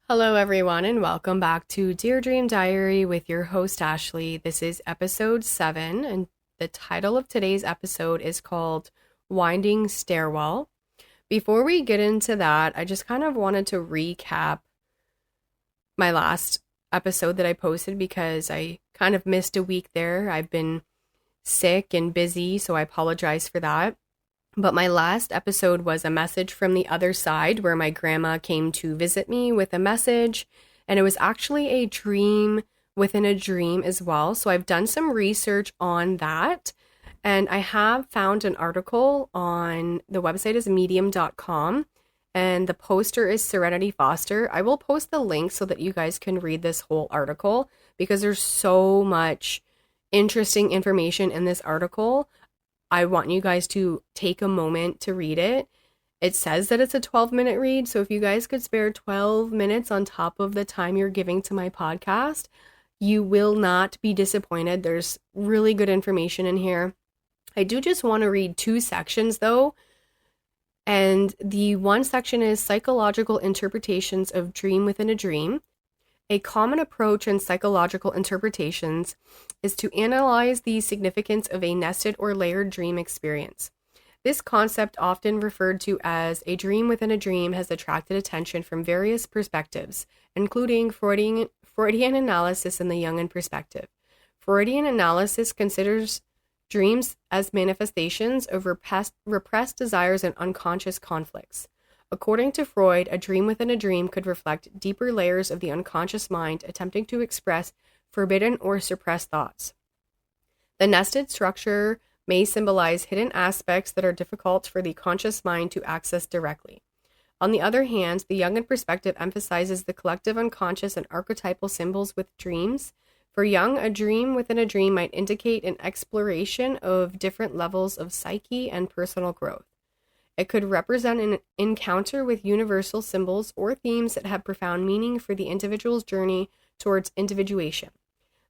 Hello, everyone, and welcome back to Dear Dream Diary with your host, Ashley. This is episode 7, and the title of today's episode is called Winding Stairwell. Before we get into that, I just kind of wanted to recap my last episode that I posted because I kind of missed a week there. I've been sick and busy, so I apologize for that. But my last episode was a message from the other side where my grandma came to visit me with a message. And it was actually a dream within a dream as well. So I've done some research on that. And I have found an article on the website is medium.com. And the poster is Serenity Foster. I will post the link so that you guys can read this whole article because there's so much interesting information in this article. I want you guys to take a moment to read it. It says that it's a 12-minute read, so if you guys could spare 12 minutes on top of the time you're giving to my podcast, you will not be disappointed. There's really good information in here. I do just want to read 2 sections though, and the one section is Psychological Interpretations of Dream Within a Dream. A common approach in psychological interpretations is to analyze the significance of a nested or layered dream experience. This concept, often referred to as a dream within a dream, has attracted attention from various perspectives, including Freudian analysis and the Jungian perspective. Freudian analysis considers dreams as manifestations of repressed desires and unconscious conflicts. According to Freud, a dream within a dream could reflect deeper layers of the unconscious mind attempting to express forbidden or suppressed thoughts. The nested structure may symbolize hidden aspects that are difficult for the conscious mind to access directly. On the other hand, the Jungian perspective emphasizes the collective unconscious and archetypal symbols with dreams. For Jung, a dream within a dream might indicate an exploration of different levels of psyche and personal growth. It could represent an encounter with universal symbols or themes that have profound meaning for the individual's journey towards individuation.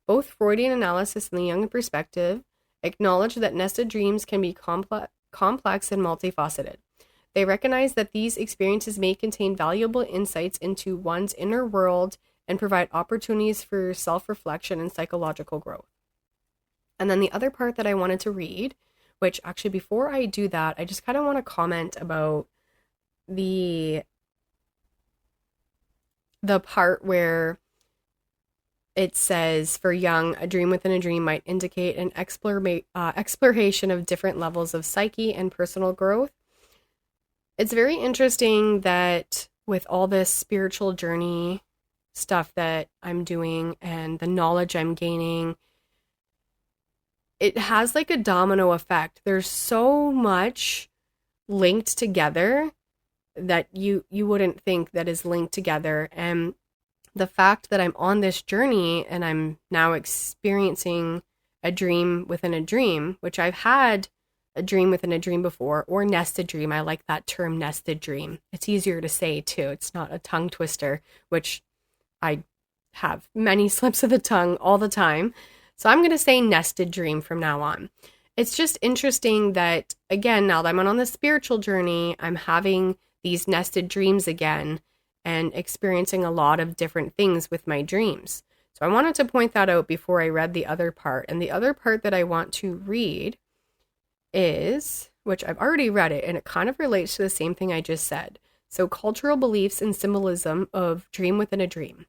Both Freudian analysis and the Jungian perspective acknowledge that nested dreams can be complex and multifaceted. They recognize that these experiences may contain valuable insights into one's inner world and provide opportunities for self-reflection and psychological growth. And then the other part that I wanted to read, which actually before I do that, I just kind of want to comment about the part where it says for Jung, a dream within a dream might indicate an exploration of different levels of psyche and personal growth. It's very interesting that with all this spiritual journey stuff that I'm doing and the knowledge I'm gaining, it has like a domino effect. There's so much linked together that you wouldn't think that is linked together. And the fact that I'm on this journey and I'm now experiencing a dream within a dream, which I've had a dream within a dream before, or nested dream. I like that term, nested dream. It's easier to say too. It's not a tongue twister, which I have many slips of the tongue all the time. So I'm going to say nested dream from now on. It's just interesting that, again, now that I'm on the spiritual journey, I'm having these nested dreams again and experiencing a lot of different things with my dreams. So I wanted to point that out before I read the other part. And the other part that I want to read is, which I've already read it, and it kind of relates to the same thing I just said. So cultural beliefs and symbolism of dream within a dream.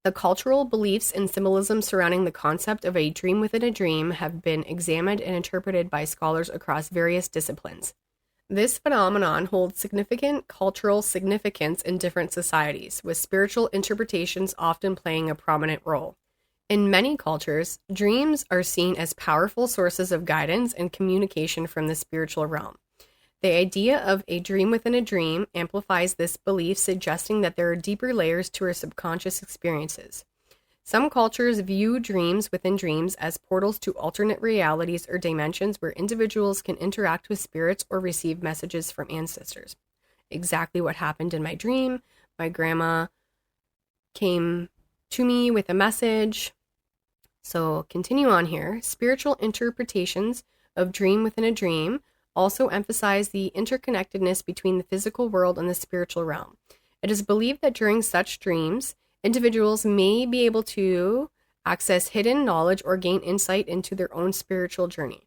The cultural beliefs and symbolism surrounding the concept of a dream within a dream have been examined and interpreted by scholars across various disciplines. This phenomenon holds significant cultural significance in different societies, with spiritual interpretations often playing a prominent role. In many cultures, dreams are seen as powerful sources of guidance and communication from the spiritual realm. The idea of a dream within a dream amplifies this belief, suggesting that there are deeper layers to our subconscious experiences. Some cultures view dreams within dreams as portals to alternate realities or dimensions where individuals can interact with spirits or receive messages from ancestors. Exactly what happened in my dream. My grandma came to me with a message. So continue on here. Spiritual interpretations of dream within a dream also emphasize the interconnectedness between the physical world and the spiritual realm. It is believed that during such dreams, individuals may be able to access hidden knowledge or gain insight into their own spiritual journey.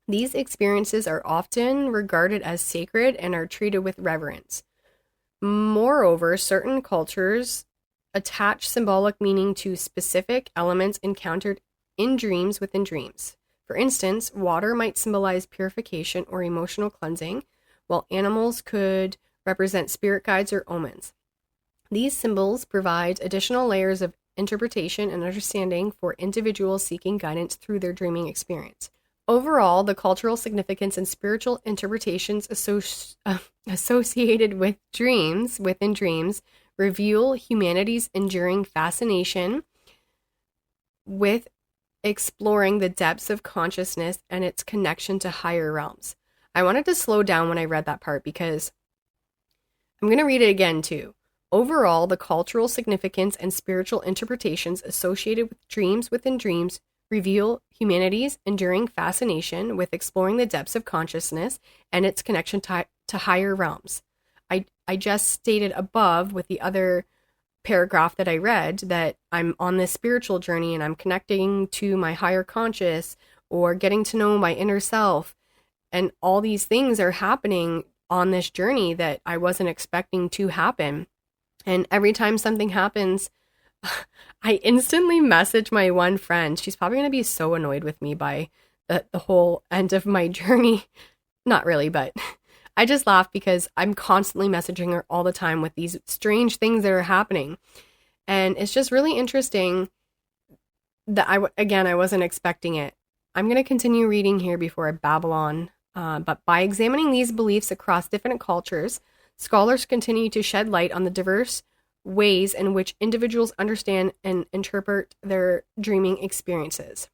These experiences are often regarded as sacred and are treated with reverence. Moreover, certain cultures attach symbolic meaning to specific elements encountered in dreams within dreams. For instance, water might symbolize purification or emotional cleansing, while animals could represent spirit guides or omens. These symbols provide additional layers of interpretation and understanding for individuals seeking guidance through their dreaming experience. Overall, the cultural significance and spiritual interpretations associated with dreams within dreams reveal humanity's enduring fascination with exploring the depths of consciousness and its connection to higher realms. I wanted to slow down when I read that part because I'm going to read it again too. Overall, the cultural significance and spiritual interpretations associated with dreams within dreams reveal humanity's enduring fascination with exploring the depths of consciousness and its connection to higher realms. I just stated above with the other paragraph that I read that I'm on this spiritual journey and I'm connecting to my higher conscious or getting to know my inner self. And all these things are happening on this journey that I wasn't expecting to happen. And every time something happens, I instantly message my one friend. She's probably going to be so annoyed with me by the whole end of my journey. Not really, but I just laugh because I'm constantly messaging her all the time with these strange things that are happening. And it's just really interesting that I wasn't expecting it. I'm going to continue reading here before I babble on. But by examining these beliefs across different cultures, scholars continue to shed light on the diverse ways in which individuals understand and interpret their dreaming experiences.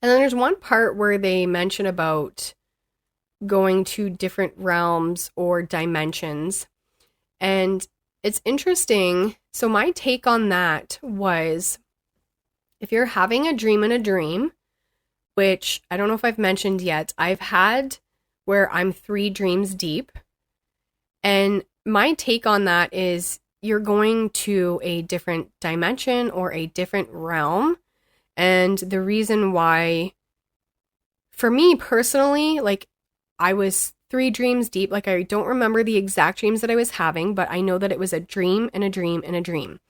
And then there's one part where they mention about going to different realms or dimensions. And it's interesting. So my take on that was, if you're having a dream in a dream, which I don't know if I've mentioned yet, I've had where I'm 3 dreams deep. And my take on that is you're going to a different dimension or a different realm. And the reason why, for me personally, like, I was 3 dreams deep. Like, I don't remember the exact dreams that I was having, but I know that it was a dream and a dream and a dream.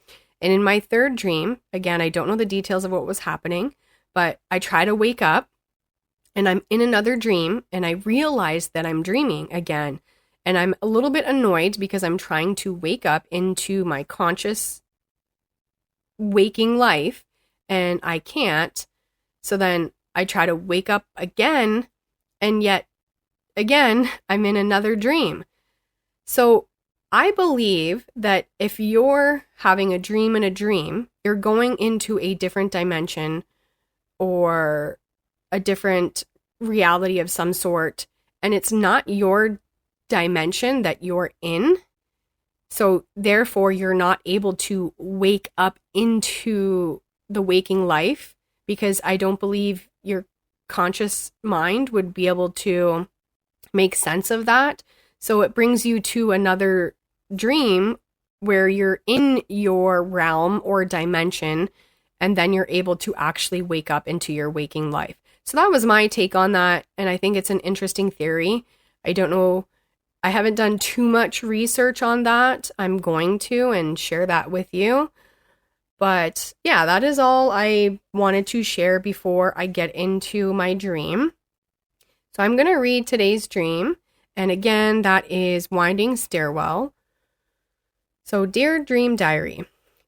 And in my 3rd dream, again, I don't know the details of what was happening, but I try to wake up and I'm in another dream and I realize that I'm dreaming again. And I'm a little bit annoyed because I'm trying to wake up into my conscious waking life and I can't. So then I try to wake up again, and yet again, I'm in another dream. So I believe that if you're having a dream in a dream, you're going into a different dimension or a different reality of some sort, and it's not your dimension that you're in. So therefore, you're not able to wake up into the waking life, because I don't believe your conscious mind would be able to make sense of that. So it brings you to another dream where you're in your realm or dimension, and then you're able to actually wake up into your waking life. So that was my take on that, and I think it's an interesting theory. I don't know, I haven't done too much research on that. I'm going to and share that with you. But yeah, that is all I wanted to share before I get into my dream. So I'm going to read today's dream. And again, that is Winding Stairwell. So, dear dream diary,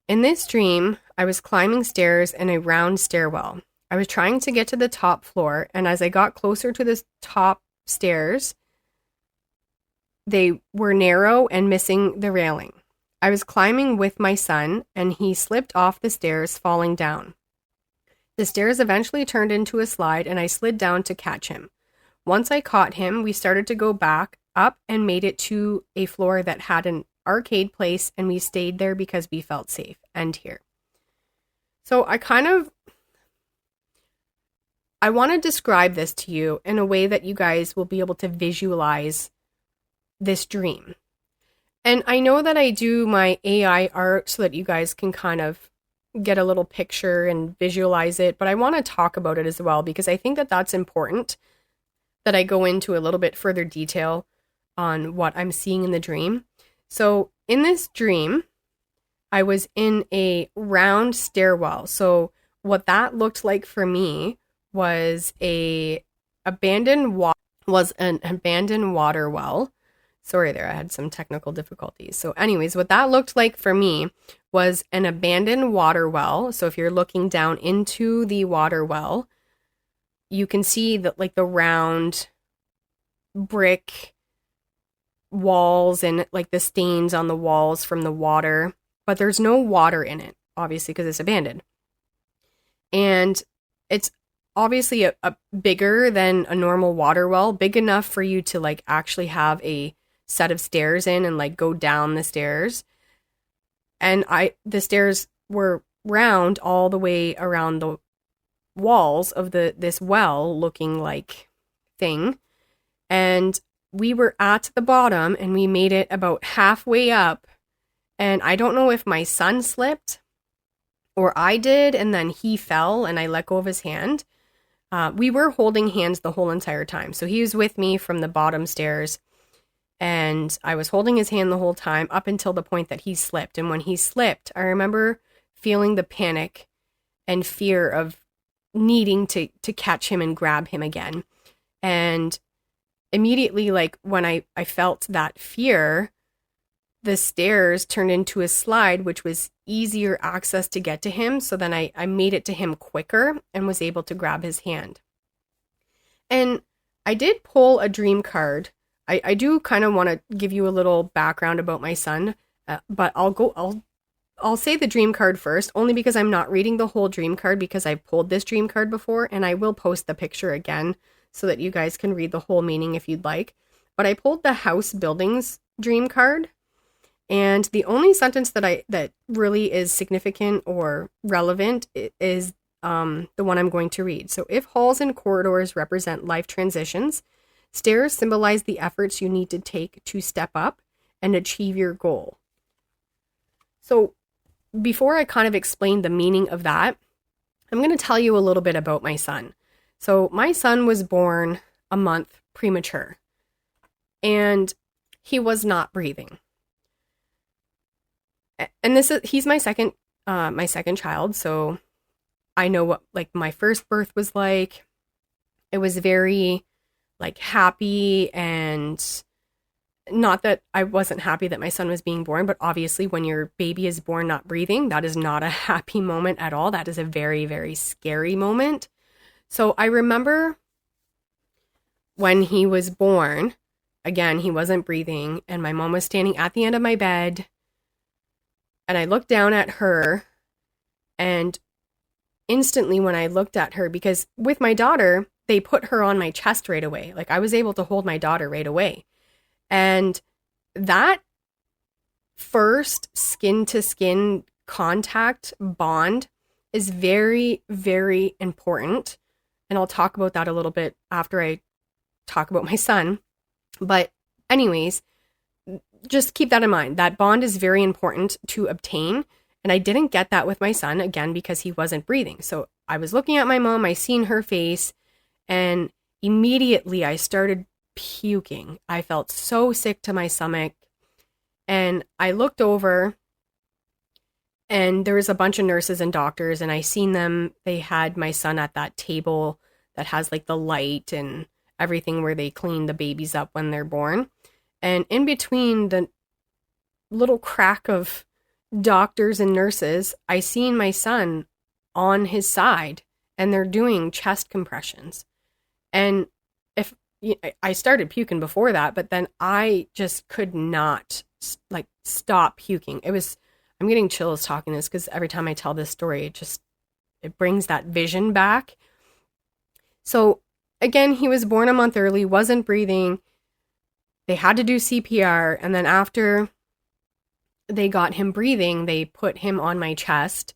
in this dream, I was climbing stairs in a round stairwell. I was trying to get to the top floor, and as I got closer to the top stairs, they were narrow and missing the railing. I was climbing with my son, and he slipped off the stairs, falling down. The stairs eventually turned into a slide, and I slid down to catch him. Once I caught him, we started to go back up and made it to a floor that had an arcade place, and we stayed there because we felt safe. End here. So I want to describe this to you in a way that you guys will be able to visualize this dream. And I know that I do my AI art so that you guys can kind of get a little picture and visualize it, but I want to talk about it as well because I think that that's important that I go into a little bit further detail on what I'm seeing in the dream. So in this dream, I was in a round stairwell. So what that looked like for me was an abandoned water well. Sorry there, I had some technical difficulties. So anyways, what that looked like for me was an abandoned water well. So if you're looking down into the water well, you can see that like the round brick walls and like the stains on the walls from the water, but there's no water in it, obviously, because it's abandoned. And it's obviously a bigger than a normal water well, big enough for you to like actually have a set of stairs in and like go down the stairs. And the stairs were round all the way around the walls of this well looking like thing. And we were at the bottom and we made it about halfway up. And I don't know if my son slipped or I did, and then he fell and I let go of his hand. We were holding hands the whole entire time. So he was with me from the bottom stairs and I was holding his hand the whole time up until the point that he slipped. And when he slipped, I remember feeling the panic and fear of needing to catch him and grab him again. And immediately, like when I felt that fear, the stairs turned into a slide, which was easier access to get to him. So then I made it to him quicker and was able to grab his hand. And I did pull a dream card. I do kind of want to give you a little background about my son, but I'll say the dream card first, only because I'm not reading the whole dream card because I've pulled this dream card before, and I will post the picture again so that you guys can read the whole meaning if you'd like. But I pulled the house buildings dream card, and the only sentence that really is significant or relevant is the one I'm going to read. So if halls and corridors represent life transitions, stairs symbolize the efforts you need to take to step up and achieve your goal. So before I kind of explain the meaning of that, I'm going to tell you a little bit about my son. So my son was born a month premature and he was not breathing. And he's my second child. So I know what like my first birth was like. It was very like happy, and not that I wasn't happy that my son was being born, but obviously when your baby is born not breathing, that is not a happy moment at all. That is a very, very scary moment. So I remember when he was born, again, he wasn't breathing, and my mom was standing at the end of my bed, and I looked down at her, and instantly when I looked at her, because with my daughter, they put her on my chest right away. Like I was able to hold my daughter right away. And that first skin to skin contact bond is very, very important. And I'll talk about that a little bit after I talk about my son. But anyways, just keep that in mind. That bond is very important to obtain. And I didn't get that with my son, again, because he wasn't breathing. So I was looking at my mom, I seen her face, and immediately I started puking. I felt so sick to my stomach. And I looked over and there was a bunch of nurses and doctors, and I seen them. They had my son at that table that has like the light and everything where they clean the babies up when they're born. And in between the little crack of doctors and nurses, I seen my son on his side and they're doing chest compressions. And I started puking before that, but then I just could not like stop puking. I'm getting chills talking this because every time I tell this story, it brings that vision back. So again, he was born a month early, wasn't breathing. They had to do CPR. And then after they got him breathing, they put him on my chest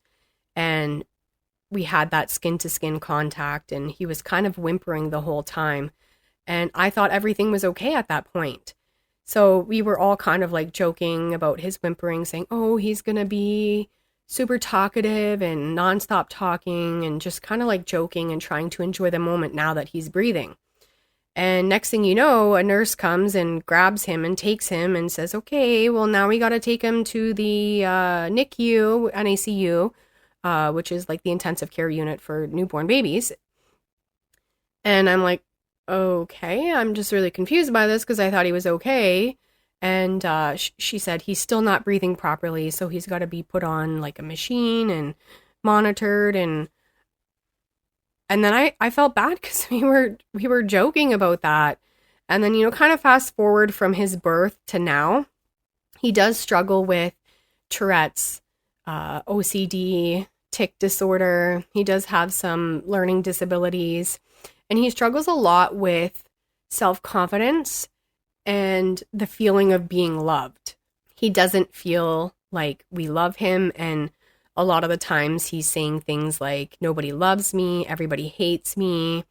and we had that skin to skin contact, and he was kind of whimpering the whole time. And I thought everything was okay at that point. So we were all kind of like joking about his whimpering, saying, oh, he's going to be super talkative and nonstop talking, and just kind of like joking and trying to enjoy the moment now that he's breathing. And next thing you know, a nurse comes and grabs him and takes him and says, okay, well, now we got to take him to the NICU, which is like the intensive care unit for newborn babies. And I'm like, okay, I'm just really confused by this because I thought he was okay. And she said he's still not breathing properly, so he's got to be put on like a machine and monitored. And then I felt bad because we were joking about that. And then, kind of fast forward from his birth to now, he does struggle with Tourette's, OCD, tic disorder. He does have some learning disabilities, and he struggles a lot with self-confidence and the feeling of being loved. He doesn't feel like we love him, and a lot of the times he's saying things like, nobody loves me, everybody hates me.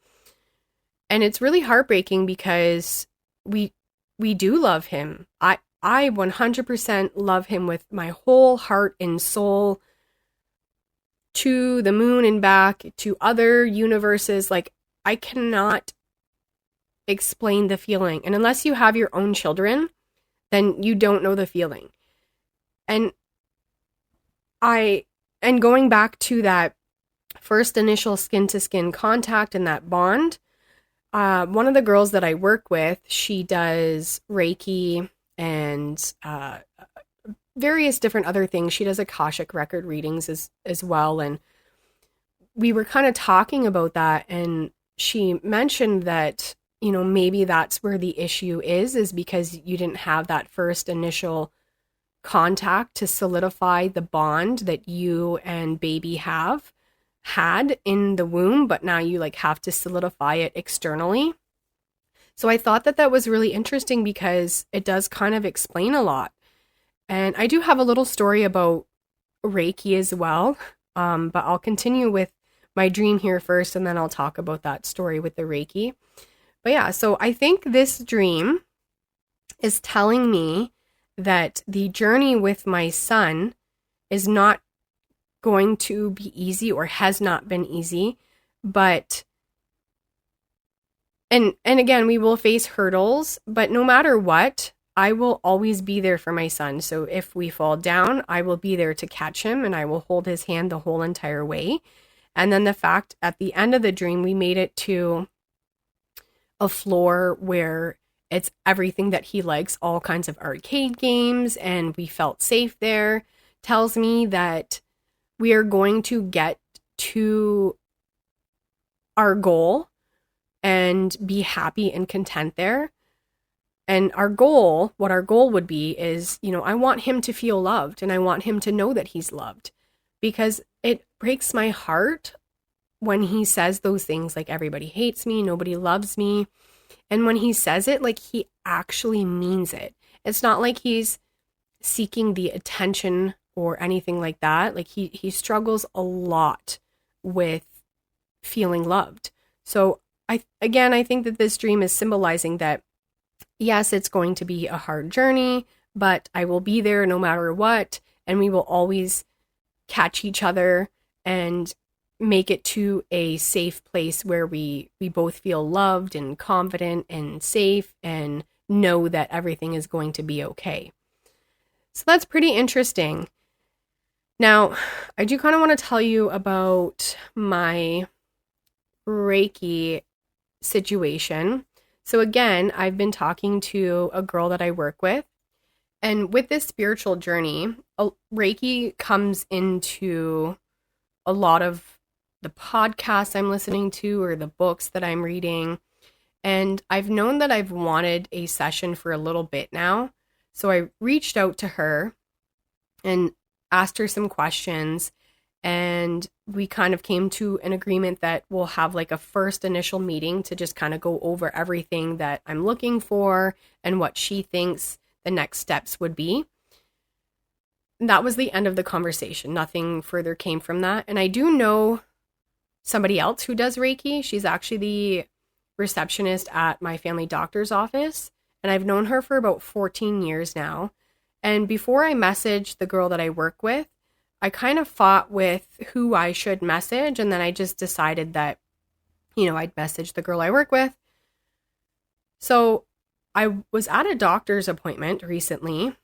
And it's really heartbreaking because we do love him. I 100% love him with my whole heart and soul, to the moon and back, to other universes. Like, I cannot explain the feeling. And unless you have your own children, then you don't know the feeling. And going back to that first initial skin-to-skin contact and that bond, one of the girls that I work with, she does Reiki and various different other things. She does Akashic record readings as well. And we were kind of talking about that, and she mentioned that, maybe that's where the issue is because you didn't have that first initial contact to solidify the bond that you and baby had in the womb, but now you like have to solidify it externally. So I thought that was really interesting because it does kind of explain a lot. And I do have a little story about Reiki as well, but I'll continue with my dream here first, and then I'll talk about that story with the Reiki. But yeah, so I think this dream is telling me that the journey with my son is not going to be easy, or has not been easy, but and again, we will face hurdles, but no matter what, I will always be there for my son. So if we fall down, I will be there to catch him, and I will hold his hand the whole entire way. And then the fact at the end of the dream, we made it to a floor where it's everything that he likes, all kinds of arcade games, and we felt safe there, tells me that we are going to get to our goal and be happy and content there. And what our goal would be is, I want him to feel loved, and I want him to know that he's loved, because it breaks my heart when he says those things like, everybody hates me, nobody loves me. And when he says it, like, he actually means it. It's not like he's seeking the attention or anything like that. Like, he struggles a lot with feeling loved. So I think that this dream is symbolizing that, yes, it's going to be a hard journey, but I will be there no matter what. And we will always catch each other and make it to a safe place where we both feel loved and confident and safe and know that everything is going to be okay. So that's pretty interesting. Now, I do kind of want to tell you about my Reiki situation. So again, I've been talking to a girl that I work with, and with this spiritual journey, Reiki comes into a lot of the podcasts I'm listening to or the books that I'm reading. And I've known that I've wanted a session for a little bit now. So I reached out to her and asked her some questions, and we kind of came to an agreement that we'll have like a first initial meeting to just kind of go over everything that I'm looking for and what she thinks the next steps would be. That was the end of the conversation. Nothing further came from that. And I do know somebody else who does Reiki. She's actually the receptionist at my family doctor's office, and I've known her for about 14 years now. And before I messaged the girl that I work with, I kind of fought with who I should message, and then I just decided that, I'd message the girl I work with. So I was at a doctor's appointment recently,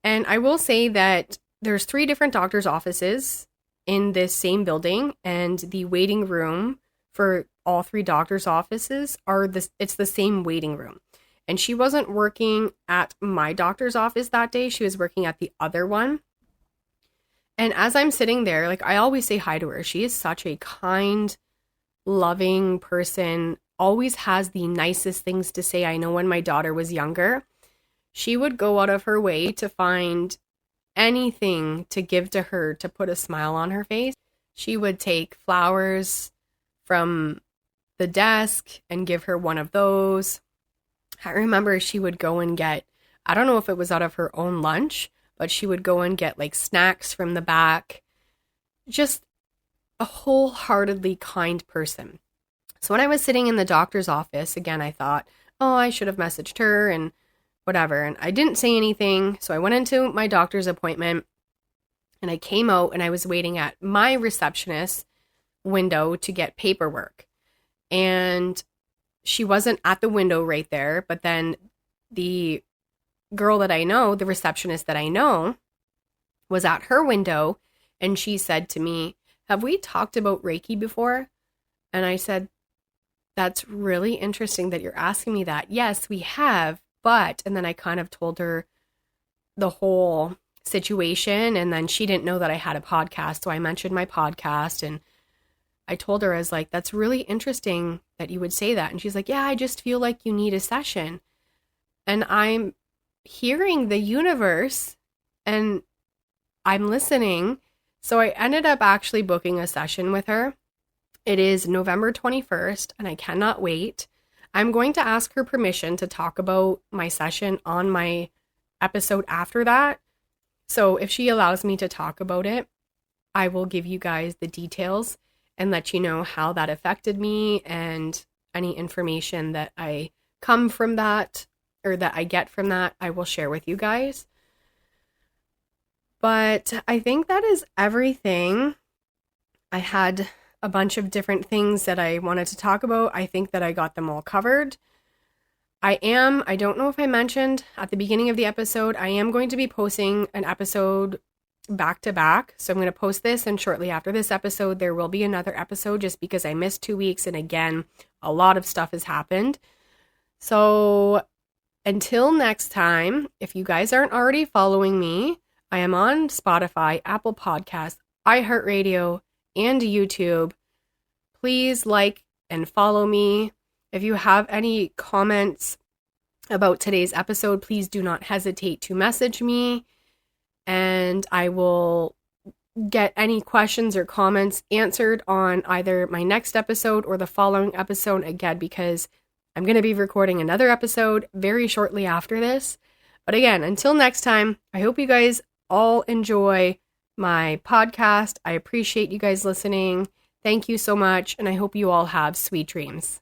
and I will say that there's 3 different doctor's offices in this same building, and the waiting room for all 3 doctor's offices it's the same waiting room. And she wasn't working at my doctor's office that day. She was working at the other one. And as I'm sitting there, like, I always say hi to her. She is such a kind, loving person, always has the nicest things to say. I know when my daughter was younger, she would go out of her way to find anything to give to her to put a smile on her face. She would take flowers from the desk and give her one of those. I remember she would go and get, I don't know if it was out of her own lunch, but she would go and get like snacks from the back. Just a wholeheartedly kind person. So when I was sitting in the doctor's office, again, I thought, oh, I should have messaged her and whatever. And I didn't say anything. So I went into my doctor's appointment and I came out and I was waiting at my receptionist window to get paperwork. And she wasn't at the window right there. But then the girl that I know, the receptionist that I know, was at her window. And she said to me, have we talked about Reiki before? And I said, that's really interesting that you're asking me that. Yes, we have. But, and then I kind of told her the whole situation, and then she didn't know that I had a podcast. So I mentioned my podcast, and I told her, I was like, that's really interesting that you would say that. And she's like, yeah, I just feel like you need a session. And I'm hearing the universe and I'm listening. So I ended up actually booking a session with her. It is November 21st, and I cannot wait. I'm going to ask her permission to talk about my session on my episode after that. So if she allows me to talk about it, I will give you guys the details and let you know how that affected me and any information that I come from that or that I get from that, I will share with you guys. But I think that is everything. I had a bunch of different things that I wanted to talk about. I think that I got them all covered. I don't know if I mentioned at the beginning of the episode, I am going to be posting an episode back to back. So I'm going to post this, and shortly after this episode, there will be another episode just because I missed 2 weeks. And again, a lot of stuff has happened. So until next time, if you guys aren't already following me, I am on Spotify, Apple Podcasts, iHeartRadio, and YouTube. Please like and follow me. If you have any comments about today's episode, please do not hesitate to message me, and I will get any questions or comments answered on either my next episode or the following episode, again, because I'm going to be recording another episode very shortly after this. But again, until next time, I hope you guys all enjoy my podcast. I appreciate you guys listening. Thank you so much, and I hope you all have sweet dreams.